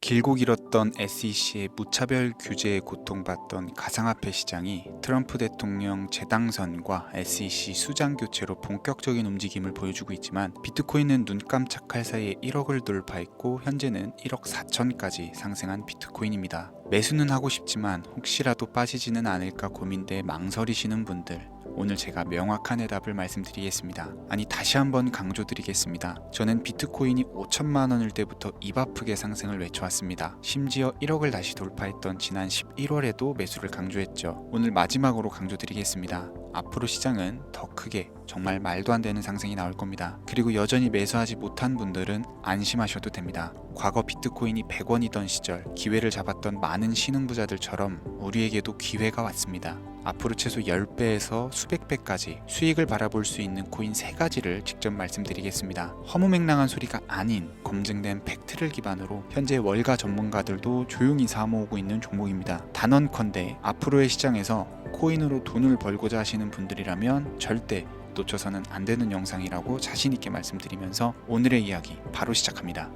길고 길었던 SEC의 무차별 규제에 고통받던 가상화폐 시장이 트럼프 대통령 재당선과 SEC 수장 교체로 본격적인 움직임을 보여주고 있지만 비트코인은 눈 깜짝할 사이에 1억을 돌파했고 현재는 1억 4천까지 상승한 비트코인입니다. 매수는 하고 싶지만 혹시라도 빠지지는 않을까 고민돼 망설이시는 분들, 오늘 제가 명확한 해답을 말씀드리겠습니다. 아니, 다시 한번 강조드리겠습니다. 저는 비트코인이 5천만 원일 때부터 입 아프게 상승을 외쳐왔습니다. 심지어 1억을 다시 돌파했던 지난 11월에도 매수를 강조했죠. 오늘 마지막으로 강조드리겠습니다. 앞으로 시장은 더 크게, 정말 말도 안 되는 상승이 나올 겁니다. 그리고 여전히 매수하지 못한 분들은 안심하셔도 됩니다. 과거 비트코인이 100원이던 시절 기회를 잡았던 많은 신흥부자들처럼 우리에게도 기회가 왔습니다. 앞으로 최소 10배에서 수백 배까지 수익을 바라볼 수 있는 코인 3가지를 직접 말씀드리겠습니다. 허무맹랑한 소리가 아닌 검증된 팩트를 기반으로 현재 월가 전문가들도 조용히 사모으고 있는 종목입니다. 단언컨대 앞으로의 시장에서 코인으로 돈을 벌고자 하시는 분들이라면 절대 놓쳐서는 안 되는 영상이라고 자신있게 말씀드리면서 오늘의 이야기 바로 시작합니다.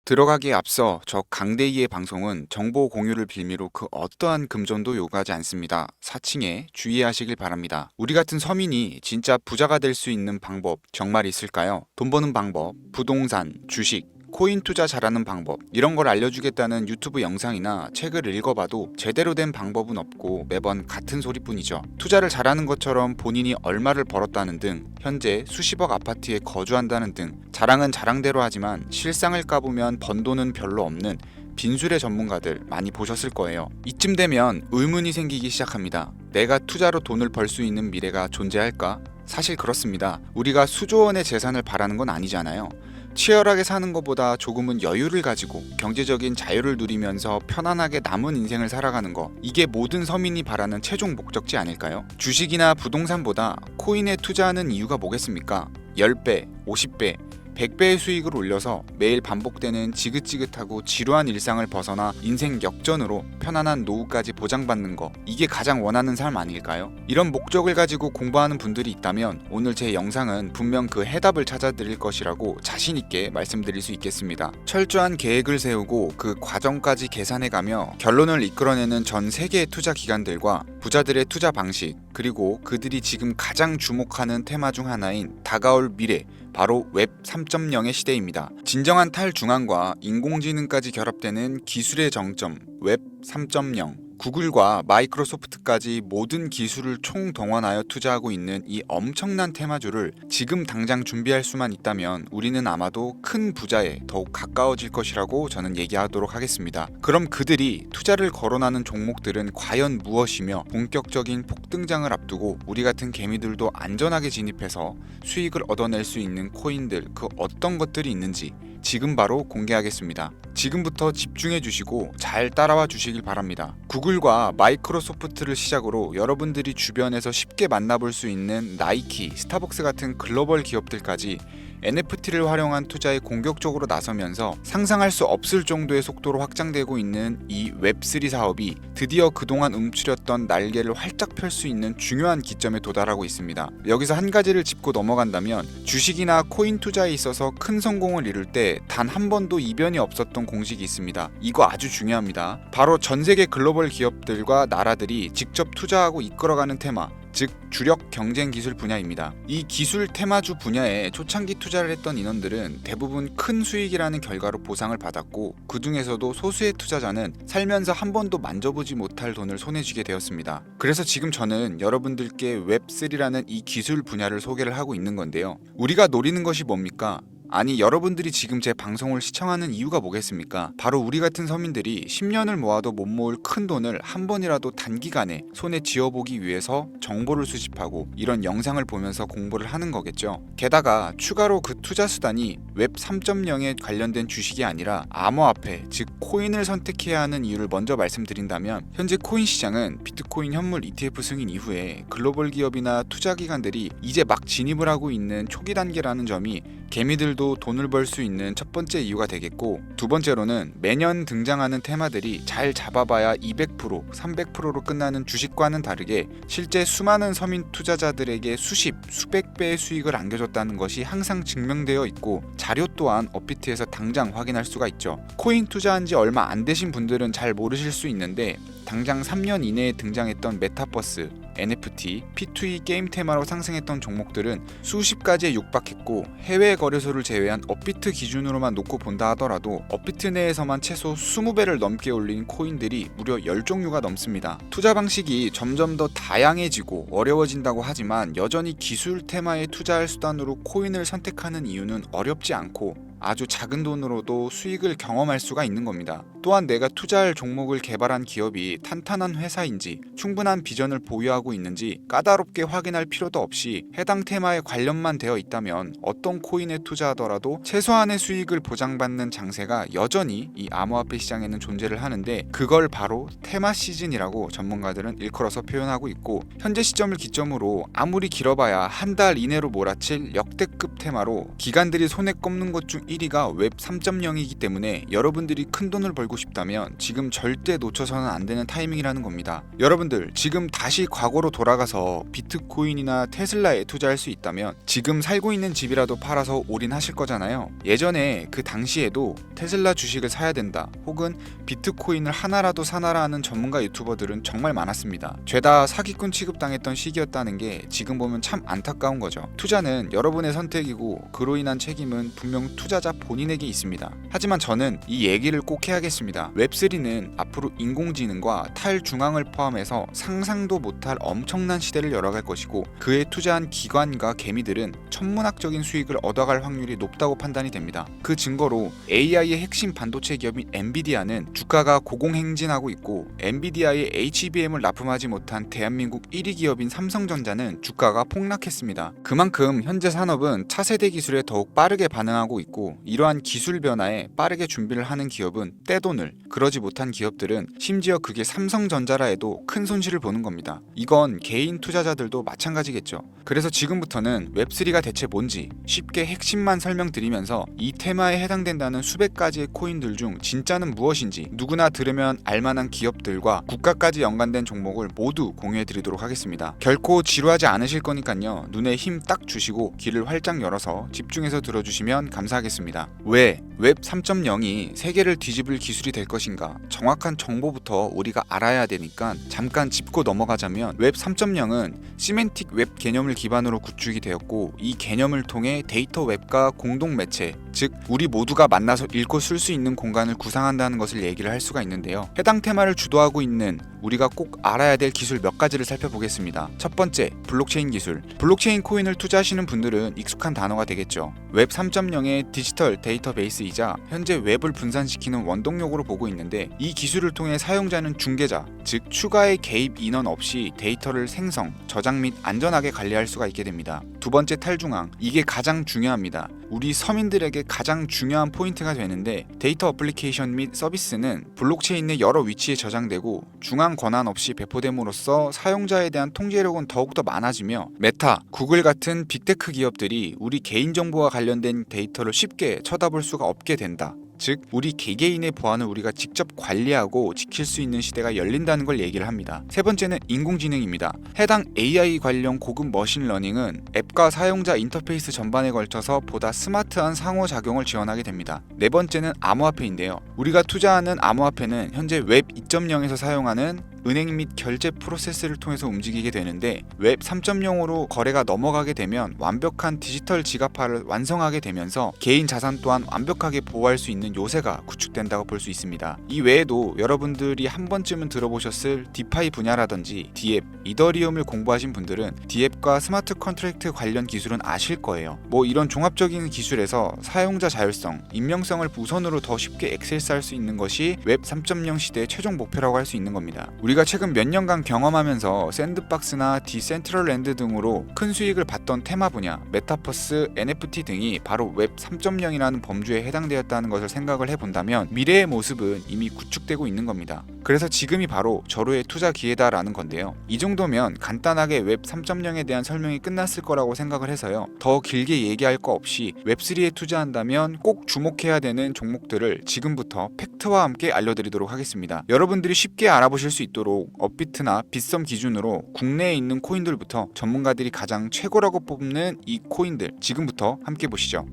들어가기에 앞서 저 강대희의 방송은 정보 공유를 빌미로 그 어떠한 금전도 요구하지 않습니다. 사칭에 주의하시길 바랍니다. 우리 같은 서민이 진짜 부자가 될 수 있는 방법 정말 있을까요? 돈 버는 방법, 부동산, 주식, 코인 투자 잘하는 방법, 이런 걸 알려주겠다는 유튜브 영상이나 책을 읽어봐도 제대로 된 방법은 없고 매번 같은 소리뿐이죠. 투자를 잘하는 것처럼 본인이 얼마를 벌었다는 등, 현재 수십억 아파트에 거주한다는 등 자랑은 자랑대로 하지만 실상을 까보면 번 돈은 별로 없는 빈술의 전문가들 많이 보셨을 거예요. 이쯤 되면 의문이 생기기 시작합니다. 내가 투자로 돈을 벌 수 있는 미래가 존재할까? 사실 그렇습니다. 우리가 수조 원의 재산을 바라는 건 아니잖아요. 치열하게 사는 것보다 조금은 여유를 가지고 경제적인 자유를 누리면서 편안하게 남은 인생을 살아가는 거, 이게 모든 서민이 바라는 최종 목적지 아닐까요? 주식이나 부동산보다 코인에 투자하는 이유가 뭐겠습니까? 10배, 50배, 100배의 수익을 올려서 매일 반복되는 지긋지긋하고 지루한 일상을 벗어나 인생 역전으로 편안한 노후까지 보장받는 거, 이게 가장 원하는 삶 아닐까요? 이런 목적을 가지고 공부하는 분들이 있다면 오늘 제 영상은 분명 그 해답을 찾아드릴 것이라고 자신있게 말씀드릴 수 있겠습니다. 철저한 계획을 세우고 그 과정까지 계산해가며 결론을 이끌어내는 전 세계의 투자 기관들과 부자들의 투자 방식, 그리고 그들이 지금 가장 주목하는 테마 중 하나인 다가올 미래, 바로 웹 3.0의 시대입니다. 진정한 탈중앙과 인공지능까지 결합되는 기술의 정점, 웹 3.0. 구글과 마이크로소프트까지 모든 기술을 총동원하여 투자하고 있는 이 엄청난 테마주를 지금 당장 준비할 수만 있다면 우리는 아마도 큰 부자에 더욱 가까워질 것이라고 저는 얘기하도록 하겠습니다. 그럼 그들이 투자를 거론하는 종목들은 과연 무엇이며 본격적인 폭등장을 앞두고 우리 같은 개미들도 안전하게 진입해서 수익을 얻어낼 수 있는 코인들, 그 어떤 것들이 있는지 지금 바로 공개하겠습니다. 지금부터 집중해 주시고 잘 따라와 주시길 바랍니다. 구글과 마이크로소프트를 시작으로 여러분들이 주변에서 쉽게 만나볼 수 있는 나이키, 스타벅스 같은 글로벌 기업들까지 NFT를 활용한 투자에 공격적으로 나서면서 상상할 수 없을 정도의 속도로 확장되고 있는 이 웹3 사업이 드디어 그동안 움츠렸던 날개를 활짝 펼 수 있는 중요한 기점에 도달하고 있습니다. 여기서 한 가지를 짚고 넘어간다면 주식이나 코인 투자에 있어서 큰 성공을 이룰 때 단 한 번도 이변이 없었던 공식이 있습니다. 이거 아주 중요합니다. 바로 전 세계 글로벌 기업들과 나라들이 직접 투자하고 이끌어가는 테마, 즉 주력 경쟁 기술 분야입니다. 이 기술 테마주 분야에 초창기 투자를 했던 인원들은 대부분 큰 수익이라는 결과로 보상을 받았고, 그 중에서도 소수의 투자자는 살면서 한 번도 만져보지 못할 돈을 손에 쥐게 되었습니다. 그래서 지금 저는 여러분들께 웹3라는 이 기술 분야를 소개를 하고 있는 건데요. 우리가 노리는 것이 뭡니까? 아니, 여러분들이 지금 제 방송을 시청하는 이유가 뭐겠습니까? 바로 우리 같은 서민들이 10년을 모아도 못 모을 큰 돈을 한 번이라도 단기간에 손에 쥐어보기 위해서 정보를 수집하고 이런 영상을 보면서 공부를 하는 거겠죠. 게다가 추가로 그 투자 수단이 웹 3.0에 관련된 주식이 아니라 암호화폐, 즉 코인을 선택해야 하는 이유를 먼저 말씀드린다면, 현재 코인 시장은 비트코인 현물 ETF 승인 이후에 글로벌 기업이나 투자 기관들이 이제 막 진입을 하고 있는 초기 단계라는 점이 개미들도 기업들도 돈을 벌 수 있는 첫 번째 이유가 되겠고, 두 번째로는 매년 등장하는 테마들이 잘 잡아봐야 200%, 300%로 끝나는 주식과는 다르게 실제 수많은 서민 투자자들에게 수십, 수백 배의 수익을 안겨줬다는 것이 항상 증명되어 있고, 자료 또한 업비트에서 당장 확인할 수가 있죠. 코인 투자한 지 얼마 안 되신 분들은 잘 모르실 수 있는데, 당장 3년 이내에 등장했던 메타버스, NFT, P2E 게임 테마로 상승했던 종목들은 수십 가지에 육박했고, 해외 거래소를 제외한 업비트 기준으로만 놓고 본다 하더라도 업비트 내에서만 최소 20배를 넘게 올린 코인들이 무려 10종류가 넘습니다. 투자 방식이 점점 더 다양해지고 어려워진다고 하지만 여전히 기술 테마에 투자할 수단으로 코인을 선택하는 이유는 어렵지 않고 아주 작은 돈으로도 수익을 경험할 수가 있는 겁니다. 또한 내가 투자할 종목을 개발한 기업이 탄탄한 회사인지, 충분한 비전을 보유하고 있는지 까다롭게 확인할 필요도 없이 해당 테마에 관련만 되어 있다면 어떤 코인에 투자하더라도 최소한의 수익을 보장받는 장세가 여전히 이 암호화폐 시장에는 존재를 하는데, 그걸 바로 테마 시즌이라고 전문가들은 일컬어서 표현하고 있고, 현재 시점을 기점으로 아무리 길어봐야 한 달 이내로 몰아칠 역대급 테마로 기관들이 손에 꼽는 것 중 1위가 웹 3.0이기 때문에 여러분들이 큰 돈을 벌고 싶다면 지금 절대 놓쳐서는 안 되는 타이밍이라는 겁니다. 여러분들 지금 다시 과거로 돌아가서 비트코인이나 테슬라에 투자할 수 있다면 지금 살고 있는 집이라도 팔아서 올인하실 거잖아요. 예전에 그 당시에도 테슬라 주식을 사야 된다, 혹은 비트코인을 하나라도 사놔라 하는 전문가 유튜버들은 정말 많았습니다. 죄다 사기꾼 취급당했던 시기였다는 게 지금 보면 참 안타까운 거죠. 투자는 여러분의 선택이고 그로 인한 책임은 분명 투자자 본인에게 있습니다. 하지만 저는 이 얘기를 꼭 해야겠습니다. 웹3는 앞으로 인공지능과 탈중앙을 포함해서 상상도 못할 엄청난 시대를 열어갈 것이고, 그에 투자한 기관과 개미들은 천문학적인 수익을 얻어갈 확률이 높다고 판단이 됩니다. 그 증거로 AI의 핵심 반도체 기업인 엔비디아는 주가가 고공행진하고 있고, 엔비디아의 HBM을 납품하지 못한 대한민국 1위 기업인 삼성전자는 주가가 폭락했습니다. 그만큼 현재 산업은 차세대 기술에 더욱 빠르게 반응하고 있고, 이러한 기술 변화에 빠르게 준비를 하는 기업은 떼돈을, 그러지 못한 기업들은 심지어 그게 삼성전자라 해도 큰 손실을 보는 겁니다. 이건 개인 투자자들도 마찬가지겠죠. 그래서 지금부터는 웹3가 대체 뭔지 쉽게 핵심만 설명드리면서 이 테마에 해당된다는 수백 가지의 코인들 중 진짜는 무엇인지 누구나 들으면 알만한 기업들과 국가까지 연관된 종목을 모두 공유해드리도록 하겠습니다. 결코 지루하지 않으실 거니까요. 눈에 힘 딱 주시고 귀를 활짝 열어서 집중해서 들어주시면 감사하겠습니다. 왜 웹 3.0이 세계를 뒤집을 기술이 될 것인가? 정확한 정보부터 우리가 알아야 되니까 잠깐 짚고 넘어가자면, 웹 3.0은 시멘틱 웹 개념을 기반으로 구축이 되었고, 이 개념을 통해 데이터 웹과 공동 매체, 즉 우리 모두가 만나서 읽고 쓸 수 있는 공간을 구상한다는 것을 얘기를 할 수가 있는데요. 해당 테마를 주도하고 있는 우리가 꼭 알아야 될 기술 몇 가지를 살펴보겠습니다. 첫 번째, 블록체인 기술. 블록체인 코인을 투자하시는 분들은 익숙한 단어가 되겠죠. 웹 3.0의 디지털 데이터베이스이자 현재 웹을 분산시키는 원동력으로 보고 있는데, 이 기술을 통해 사용자는 중개자, 즉 추가의 개입 인원 없이 데이터를 생성, 저장 및 안전하게 관리할 수가 있게 됩니다. 두 번째, 탈중앙. 이게 가장 중요합니다. 우리 서민들에게 가장 중요한 포인트가 되는데, 데이터 어플리케이션 및 서비스는 블록체인 내 여러 위치에 저장되고 중앙 권한 없이 배포됨으로써 사용자에 대한 통제력은 더욱더 많아지며, 메타, 구글 같은 빅테크 기업들이 우리 개인정보와 관련된 데이터를 쉽게 쳐다볼 수가 없게 된다. 즉 우리 개개인의 보안을 우리가 직접 관리하고 지킬 수 있는 시대가 열린다는 걸 얘기를 합니다. 세 번째는 인공지능입니다. 해당 AI 관련 고급 머신러닝은 앱과 사용자 인터페이스 전반에 걸쳐서 보다 스마트한 상호작용을 지원하게 됩니다. 네 번째는 암호화폐인데요. 우리가 투자하는 암호화폐는 현재 웹 2.0에서 사용하는 은행 및 결제 프로세스를 통해서 움직이게 되는데, 웹 3.0으로 거래가 넘어가게 되면 완벽한 디지털 지갑화를 완성하게 되면서 개인 자산 또한 완벽하게 보호할 수 있는 요새가 구축된다고 볼 수 있습니다. 이 외에도 여러분들이 한 번쯤은 들어보셨을 디파이 분야라든지 디앱, 이더리움을 공부하신 분들은 디앱과 스마트 컨트랙트 관련 기술은 아실 거예요. 이런 종합적인 기술에서 사용자 자율성, 익명성을 우선으로 더 쉽게 액세스할 수 있는 것이 웹 3.0 시대의 최종 목표라고 할 수 있는 겁니다. 우리가 최근 몇 년간 경험하면서 샌드박스나 디센트럴랜드 등으로 큰 수익을 봤던 테마 분야, 메타버스, NFT 등이 바로 웹 3.0이라는 범주에 해당되었다는 것을 생각을 해본다면 미래의 모습은 이미 구축되고 있는 겁니다. 그래서 지금이 바로 절호의 투자 기회다라는 건데요. 이 정도면 간단하게 웹 3.0에 대한 설명이 끝났을 거라고 생각을 해서요. 더 길게 얘기할 거 없이 웹3에 투자한다면 꼭 주목해야 되는 종목들을 지금부터 팩트와 함께 알려드리도록 하겠습니다. 여러분들이 쉽게 알아보실 수 있도록 업비트나 빗썸 기준으로 국내에 있는 코인들부터 전문가들이 가장 최고라고 뽑는 이 코인들 지금부터 함께 보시죠.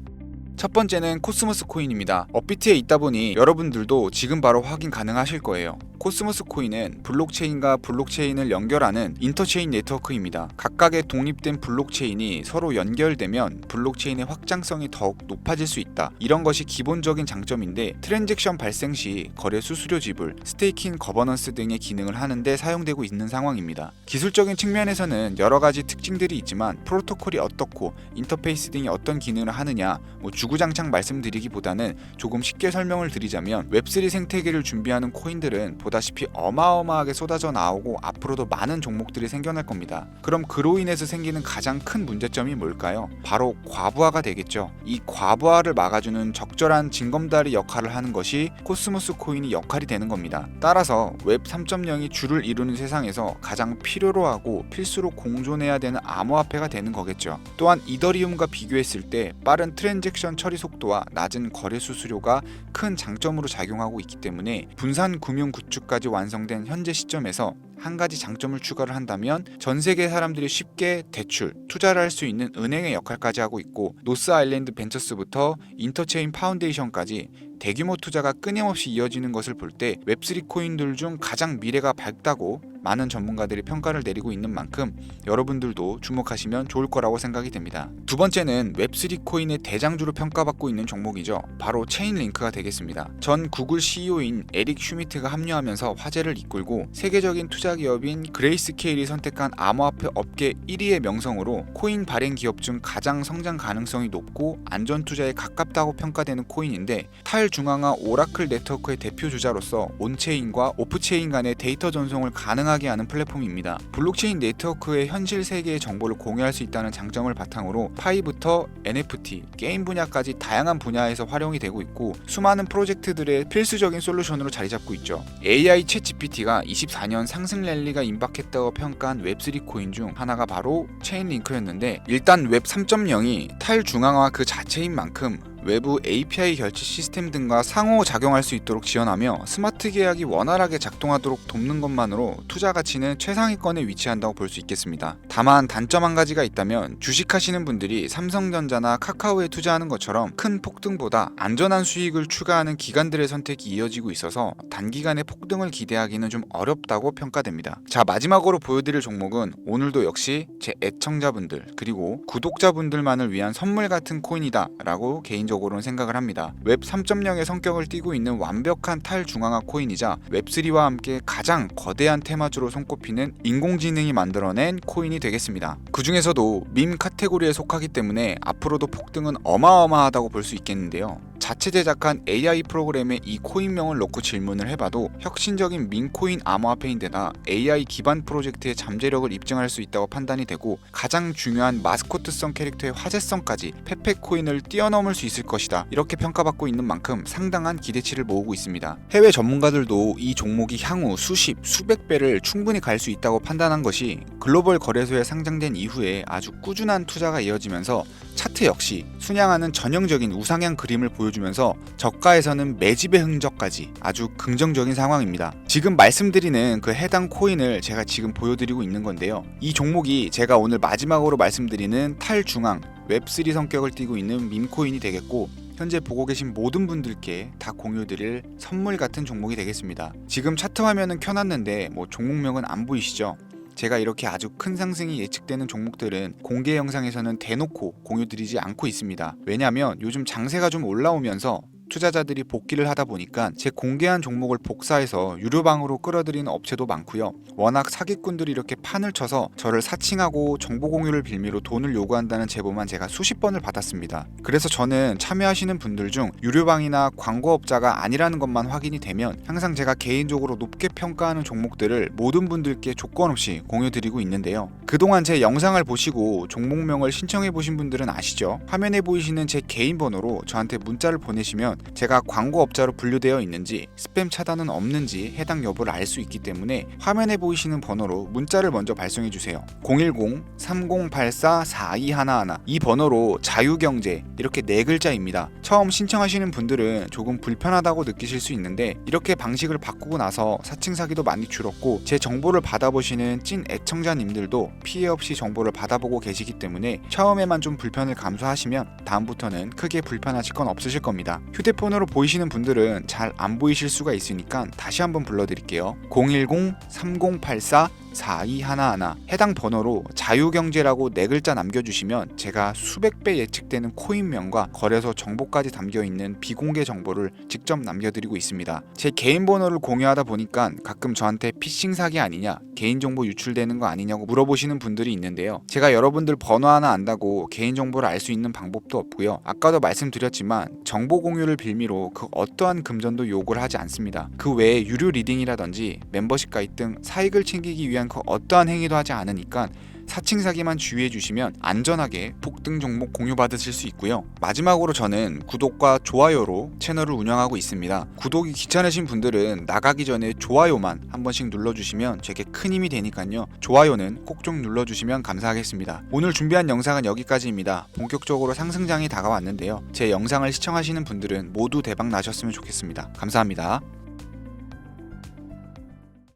첫 번째는 코스모스 코인입니다. 업비트에 있다 보니 여러분들도 지금 바로 확인 가능하실 거예요. 코스모스 코인은 블록체인과 블록체인을 연결하는 인터체인 네트워크입니다. 각각의 독립된 블록체인이 서로 연결되면 블록체인의 확장성이 더욱 높아질 수 있다. 이런 것이 기본적인 장점인데 트랜잭션 발생 시 거래 수수료 지불, 스테이킹 거버넌스 등의 기능을 하는데 사용되고 있는 상황입니다. 기술적인 측면에서는 여러 가지 특징들이 있지만 프로토콜이 어떻고 인터페이스 등이 어떤 기능을 하느냐 주구장창 말씀드리기보다는 조금 쉽게 설명을 드리자면 웹3 생태계를 준비하는 코인들은 보다시피 어마어마하게 쏟아져 나오고 앞으로도 많은 종목들이 생겨날 겁니다. 그럼 그로 인해서 생기는 가장 큰 문제점이 뭘까요? 바로 과부하가 되겠죠. 이 과부하를 막아주는 적절한 징검다리 역할을 하는 것이 코스모스 코인이 역할이 되는 겁니다. 따라서 웹 3.0이 주를 이루는 세상에서 가장 필요로 하고 필수로 공존해야 되는 암호화폐가 되는 거겠죠. 또한 이더리움과 비교했을 때 빠른 트랜잭션 처리 속도와 낮은 거래 수수료가 큰 장점으로 작용하고 있기 때문에 분산 금융 구축까지 완성된 현재 시점에서 한 가지 장점을 추가를 한다면 전 세계 사람들이 쉽게 대출, 투자를 할 수 있는 은행의 역할까지 하고 있고 노스 아일랜드 벤처스부터 인터체인 파운데이션까지 대규모 투자가 끊임없이 이어지는 것을 볼 때 웹3 코인들 중 가장 미래가 밝다고 많은 전문가들이 평가를 내리고 있는 만큼 여러분들도 주목하시면 좋을 거라고 생각이 됩니다. 두 번째는 웹3 코인의 대장주로 평가받고 있는 종목이죠. 바로 체인링크가 되겠습니다. 전 구글 CEO인 에릭 슈미트가 합류하면서 화제를 이끌고 세계적인 투자 기업인 그레이스케일이 선택한 암호화폐 업계 1위의 명성으로 코인 발행 기업 중 가장 성장 가능성이 높고 안전 투자에 가깝다고 평가되는 코인인데 탈중앙화 오라클 네트워크의 대표 주자로서 온체인과 오프체인 간의 데이터 전송을 가능하게 하는 플랫폼입니다. 블록체인 네트워크의 현실 세계의 정보를 공유할 수 있다는 장점을 바탕으로 파이부터 NFT, 게임 분야까지 다양한 분야에서 활용이 되고 있고 수많은 프로젝트들의 필수적인 솔루션으로 자리 잡고 있죠. AI 챗 GPT가 24년 상승 랠리가 임박했다고 평가한 웹3 코인 중 하나가 바로 체인링크였는데 일단 웹 3.0이 탈중앙화 그 자체인 만큼 외부 API 결제 시스템 등과 상호작용할 수 있도록 지원하며 스마트 계약이 원활하게 작동하도록 돕는 것만으로 투자 가치는 최상위권에 위치한다고 볼 수 있겠습니다. 다만 단점 한 가지가 있다면 주식하시는 분들이 삼성전자나 카카오에 투자하는 것처럼 큰 폭등보다 안전한 수익을 추가하는 기관들의 선택이 이어지고 있어서 단기간에 폭등을 기대하기는 좀 어렵다고 평가됩니다. 자, 마지막으로 보여드릴 종목은 오늘도 역시 제 애청자분들 그리고 구독자분들만을 위한 선물 같은 코인이다 라고 개인적으로 생각을 합니다. 웹 3.0의 성격을 띠고 있는 완벽한 탈중앙화 코인이자 웹3와 함께 가장 거대한 테마주로 손꼽히는 인공지능이 만들어낸 코인이 되겠습니다. 그 중에서도 밈 카테고리에 속하기 때문에 앞으로도 폭등은 어마어마하다고 볼 수 있겠는데요. 자체 제작한 AI 프로그램에 이 코인명을 넣고 질문을 해봐도 혁신적인 민코인 암호화폐인데다 AI 기반 프로젝트의 잠재력을 입증할 수 있다고 판단이 되고 가장 중요한 마스코트성 캐릭터의 화제성까지 페페코인을 뛰어넘을 수 있을 것이다. 이렇게 평가받고 있는 만큼 상당한 기대치를 모으고 있습니다. 해외 전문가들도 이 종목이 향후 수십, 수백 배를 충분히 갈 수 있다고 판단한 것이 글로벌 거래소에 상장된 이후에 아주 꾸준한 투자가 이어지면서 차트 역시 순양하는 전형적인 우상향 그림을 보여주면서 저가에서는 매집의 흔적까지 아주 긍정적인 상황입니다. 지금 말씀드리는 그 해당 코인을 제가 지금 보여드리고 있는 건데요. 이 종목이 제가 오늘 마지막으로 말씀드리는 탈중앙 웹3 성격을 띠고 있는 밈코인이 되겠고 현재 보고 계신 모든 분들께 다 공유드릴 선물 같은 종목이 되겠습니다. 지금 차트 화면은 켜놨는데 종목명은 안 보이시죠? 제가 이렇게 아주 큰 상승이 예측되는 종목들은 공개 영상에서는 대놓고 공유드리지 않고 있습니다. 왜냐하면 요즘 장세가 좀 올라오면서 투자자들이 복귀를 하다 보니까 제 공개한 종목을 복사해서 유료방으로 끌어들이는 업체도 많고요. 워낙 사기꾼들이 이렇게 판을 쳐서 저를 사칭하고 정보 공유를 빌미로 돈을 요구한다는 제보만 제가 수십 번을 받았습니다. 그래서 저는 참여하시는 분들 중 유료방이나 광고업자가 아니라는 것만 확인이 되면 항상 제가 개인적으로 높게 평가하는 종목들을 모든 분들께 조건 없이 공유드리고 있는데요. 그동안 제 영상을 보시고 종목명을 신청해 보신 분들은 아시죠? 화면에 보이시는 제 개인 번호로 저한테 문자를 보내시면 보시면 제가 광고업자로 분류되어 있는지 스팸 차단은 없는지 해당 여부를 알 수 있기 때문에 화면에 보이시는 번호로 문자를 먼저 발송해 주세요. 010-3084-4211 이 번호로 자유경제 이렇게 4글자입니다. 처음 신청하시는 분들은 조금 불편하다고 느끼실 수 있는데 이렇게 방식을 바꾸고 나서 사칭 사기도 많이 줄었고 제 정보를 받아보시는 찐 애청자님들도 피해 없이 정보를 받아보고 계시기 때문에 처음에만 좀 불편을 감수하시면 다음부터는 크게 불편하실 건 없으실 겁니다. 휴대폰으로 보이시는 분들은 잘 안 보이실 수가 있으니까 다시 한번 불러드릴게요. 010-3084-4211 해당 번호로 자유경제라고 4글자 남겨주시면 제가 수백 배 예측되는 코인명과 거래소 정보까지 담겨있는 비공개 정보를 직접 남겨드리고 있습니다. 제 개인 번호를 공유하다 보니까 가끔 저한테 피싱 사기 아니냐, 개인정보 유출되는 거 아니냐고 물어보시는 분들이 있는데요. 제가 여러분들 번호 하나 안다고 개인정보를 알 수 있는 방법도 없고요. 아까도 말씀드렸지만 정보 공유를 빌미로 그 어떠한 금전도 요구를 하지 않습니다. 그 외에 유료 리딩이라든지 멤버십 가입 등 사익을 챙기기 위한 그 어떠한 행위도 하지 않으니까 사칭 사기만 주의해 주시면 안전하게 폭등 종목 공유받으실 수 있고요. 마지막으로 저는 구독과 좋아요로 채널을 운영하고 있습니다. 구독이 귀찮으신 분들은 나가기 전에 좋아요만 한 번씩 눌러주시면 제게 큰 힘이 되니까요. 좋아요는 꼭 좀 눌러주시면 감사하겠습니다. 오늘 준비한 영상은 여기까지입니다. 본격적으로 상승장이 다가왔는데요. 제 영상을 시청하시는 분들은 모두 대박 나셨으면 좋겠습니다. 감사합니다.